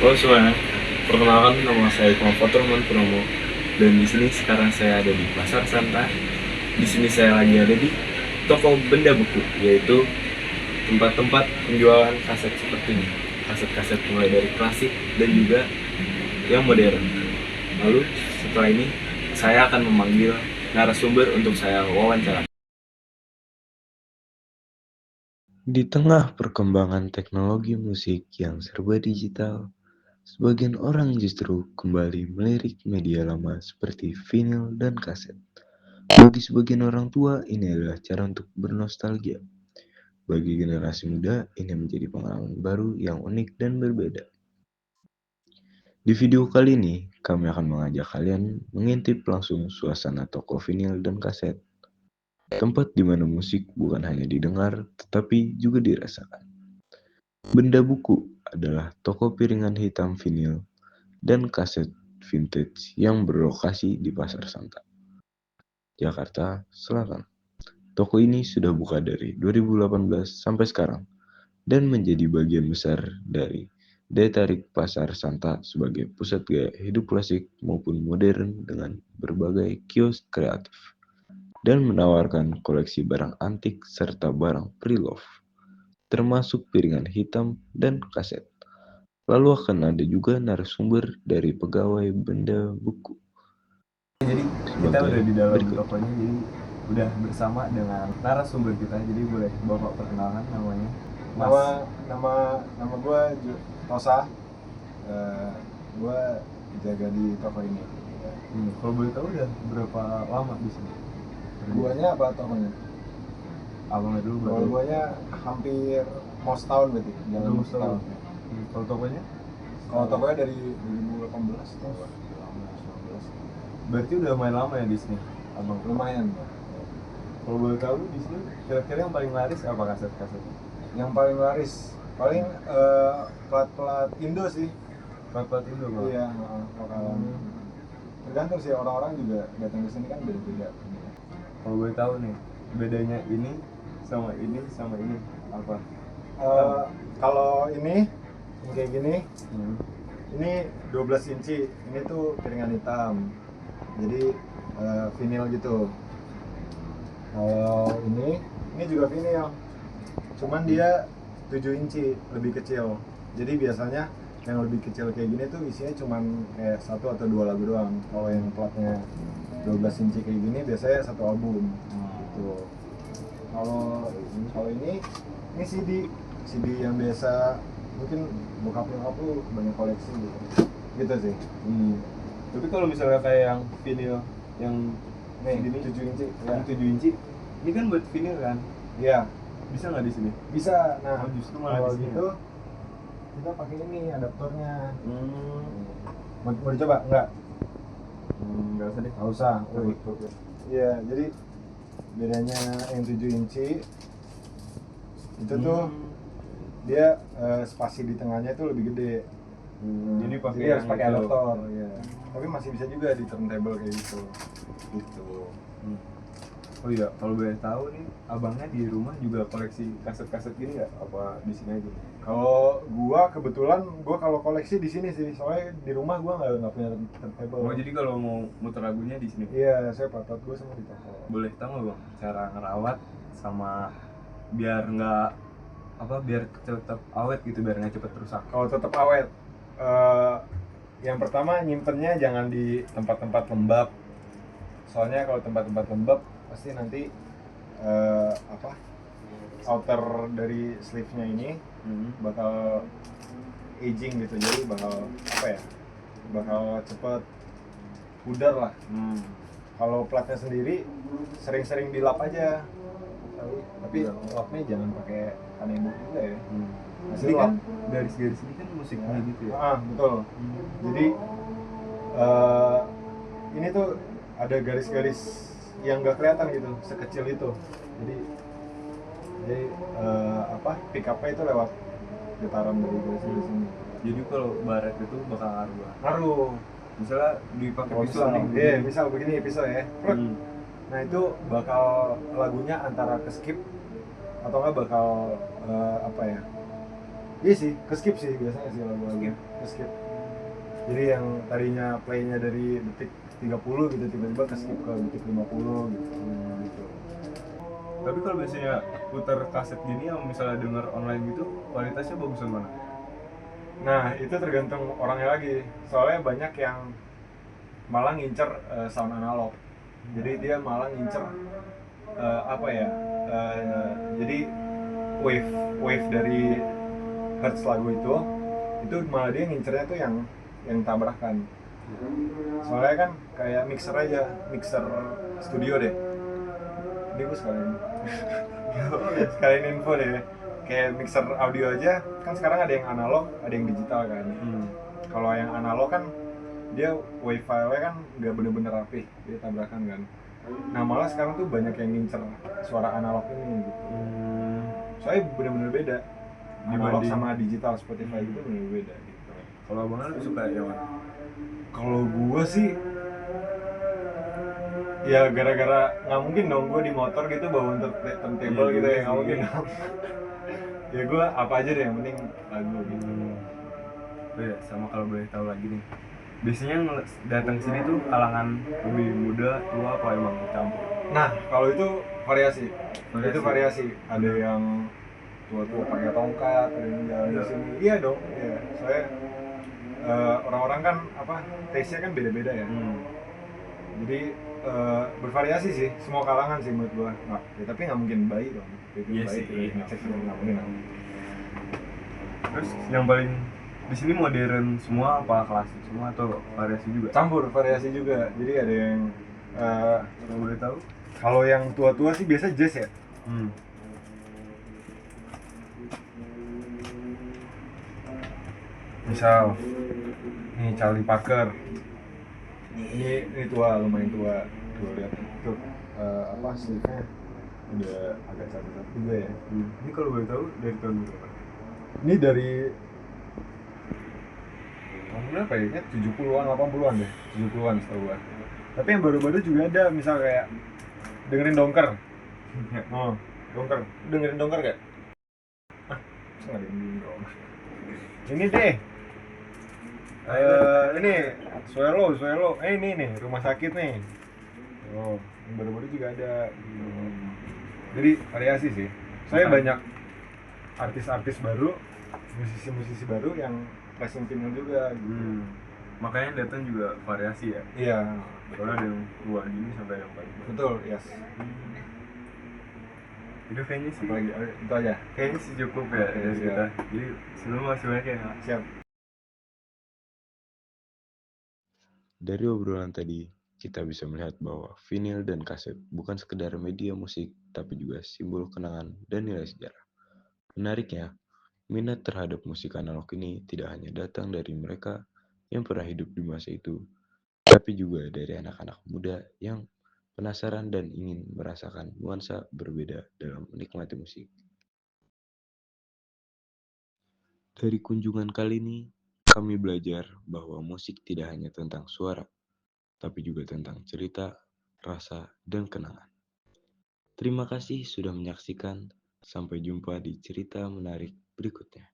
Halo semuanya, perkenalkan nama saya Ikmal Faturman Purnomo dan di sini sekarang saya ada di Pasar Santa. Di sini saya lagi ada di toko benda buku, yaitu tempat-tempat penjualan kaset seperti ini. Kaset-kaset mulai dari klasik dan juga yang modern. Lalu setelah ini saya akan memanggil narasumber untuk saya wawancara. Di tengah perkembangan teknologi musik yang serba digital, sebagian orang justru kembali melirik media lama seperti vinyl dan kaset. Bagi sebagian orang tua, ini adalah cara untuk bernostalgia. Bagi generasi muda, ini menjadi pengalaman baru yang unik dan berbeda. Di video kali ini, kami akan mengajak kalian mengintip langsung suasana toko vinyl dan kaset. Tempat di mana musik bukan hanya didengar, tetapi juga dirasakan. Benda Buku adalah toko piringan hitam vinil dan kaset vintage yang berlokasi di Pasar Santa, Jakarta Selatan. Toko ini sudah buka dari 2018 sampai sekarang dan menjadi bagian besar dari daya tarik Pasar Santa sebagai pusat gaya hidup klasik maupun modern dengan berbagai kios kreatif dan menawarkan koleksi barang antik serta barang pre-love, termasuk piringan hitam dan kaset. Lalu akan ada juga narasumber dari pegawai Benda Buku. Jadi kita udah di dalam tokonya, jadi udah bersama dengan narasumber kita. Jadi boleh Bapak perkenalkan namanya. Nama gue Tosa. Gue jaga di toko ini. Kalau boleh tahu udah berapa lama di sini? Guanya apa tokonya? Abangnya dulu Kalau baru. guanya hampir mau setahun berarti. Jalan Udah setahun. Kalau tokonya? Kalau tokonya dari 2018 atau 2019. Berarti udah main lama ya di sini, abang? Lumayan. Kalau boleh tahu di sini kira-kira yang paling laris apa kaset-kaset? Yang paling laris paling plat-plat Indo sih. Plat-plat Indo bang? Iya, lokalan. Tergantung sih, orang-orang juga datang ke sini kan beda-beda. Kalau boleh tahu nih, bedanya ini sama ini apa? Kalau ini kayak gini, ini 12 inci, ini tuh piringan hitam, jadi vinil gitu. Kalau ini juga vinil, cuman dia 7 inci, lebih kecil. Jadi biasanya yang lebih kecil kayak gini tuh isinya cuman kayak 1 atau 2 lagu doang. Kalau yang platnya 12 inci kayak gini biasanya 1 album gitu. Kalau ini CD yang biasa, mungkin bokap lu banyak koleksi gitu sih. Tapi kalau misalnya kayak yang vinyl yang Nih, ini 7 inci yang 7 inci ini kan buat vinyl kan? Iya, Bisa nggak di sini? bisa. Nah, Justru malah kalau di sini gitu kita pakai ini adaptornya. Mau dicoba nggak? Nggak usah deh. Nggak usah. Iya, jadi bedanya yang 7 inci itu tuh dia spasi di tengahnya itu lebih gede. Jadi pakai harus pakai itu. adaptor ya. Tapi masih bisa juga di turntable kayak gitu. Oh iya, kalau boleh tahu nih, abangnya di rumah juga koleksi kaset-kaset gini nggak? Apa di sini aja? Kalau gua kebetulan kalau koleksi di sini sih, soalnya di rumah gua nggak punya turntable. Oh jadi kalau mau muter lagunya di sini? Iya, saya part gua semua di toko. Boleh tahu nggak bang, cara ngerawat sama biar nggak biar tetap awet gitu, biar nggak cepet rusak? Kalau tetap awet, yang pertama nyimpennya jangan di tempat-tempat lembab. Soalnya kalau tempat-tempat lembab pasti nanti outer dari sleeve-nya ini bakal aging gitu, jadi bakal cepet pudar lah. Kalau platnya sendiri sering-sering dilap aja, tapi lapnya jangan pakai kanebo juga ya. Ini kan garis-garis ini kan musiknya gitu ya? Betul. Jadi ini tuh ada garis-garis yang nggak kelihatan gitu, sekecil itu. Jadi pick up-nya itu lewat getaran dari garis-garis ini. Jadi kalau baret itu bakal Ngaruh. Misalnya dipakai pisau nih, misal begini pisau ya. Nah itu bakal lagunya antara ke skip atau nggak bakal Iya sih, skip sih biasanya sih lagu-lagu. Skip. Jadi yang tadinya playnya dari detik 30 gitu tiba-tiba skip ke detik 50 gitu. Gitu. Tapi kalau biasanya putar kaset gini yang misalnya denger online gitu, kualitasnya bagusan mana? Nah, itu tergantung orangnya lagi. Soalnya banyak yang malah ngincer sound analog. Jadi dia malah ngincer apa ya? Jadi wave wave dari hertz lagu itu malah dia ngincernya tuh yang tabrakan. Soalnya kan kayak mixer aja, mixer studio deh. Ini gue sekalian info deh. Kayak mixer audio aja kan sekarang ada yang analog, ada yang digital kan. Kalau yang analog kan dia wave file-nya kan nggak bener-bener rapih, dia tabrakan kan. Nah malah sekarang tuh banyak yang ngincer suara analog ini gitu. Soalnya bener-bener beda. Analog sama digital Spotify gitu bener-bener beda gitu. Kalau abang lebih suka yang mana? Kalau gue sih ya gara-gara nggak mungkin dong gue di motor gitu bawa turntable gitu ya, nggak mungkin dong. Ya gue apa aja deh yang penting lagu gitu. Oh ya, sama kalau boleh tahu lagi nih, biasanya datang sini tuh kalangan lebih muda, tua, apa emang campur? Nah kalau itu variasi. Itu variasi. Ada yang tua-tua pakai tongkat, ada yang jalan di sini. Iya dong. Iya. Soalnya orang-orang kan apa taste-nya kan beda-beda ya. Jadi bervariasi sih, semua kalangan sih menurut gua. Nah, ya, tapi nggak mungkin bayi dong. Iya bayi sih, ngecek nggak mungkin. Terus yang paling di sini modern semua apa klasik semua atau variasi juga? Campur variasi juga. Jadi ada yang Kalau boleh tahu? kalau yang tua-tua sih biasa jazz ya. Misal nih Charlie Parker. Ini tua, lumayan tua. Gue lihat itu apa sleeve-nya udah agak cacat juga ya. Ini kalau boleh tahu dari tahun berapa? Ini dari tahun berapa ya? 70-an, 80-an deh. 70-an setahu gua. Tapi yang baru-baru juga ada, misal kayak dengerin Dongker. Oh, Dongker. Dengerin Dongker gak? Ah, masa nggak dengerin Dongker? Ini deh. Ini Swallow. Ini nih, rumah sakit nih. Oh, yang baru-baru juga ada. Jadi variasi sih. Saya banyak artis-artis baru, musisi-musisi baru yang pressing vinyl juga gitu. Makanya datang juga variasi ya? Iya. Soalnya ada yang tua gini sampai yang baru. Betul, yes. Itu kayaknya sih. Apalagi itu aja. Kayaknya sih cukup ya dari kita. Jadi sebelum masih banyak ya. Siap. Dari obrolan tadi, kita bisa melihat bahwa vinyl dan kaset bukan sekedar media musik, tapi juga simbol kenangan dan nilai sejarah. Menariknya, minat terhadap musik analog ini tidak hanya datang dari mereka yang pernah hidup di masa itu, tapi juga dari anak-anak muda yang penasaran dan ingin merasakan nuansa berbeda dalam menikmati musik. Dari kunjungan kali ini, kami belajar bahwa musik tidak hanya tentang suara, tapi juga tentang cerita, rasa, dan kenangan. Terima kasih sudah menyaksikan. Sampai jumpa di cerita menarik berikutnya.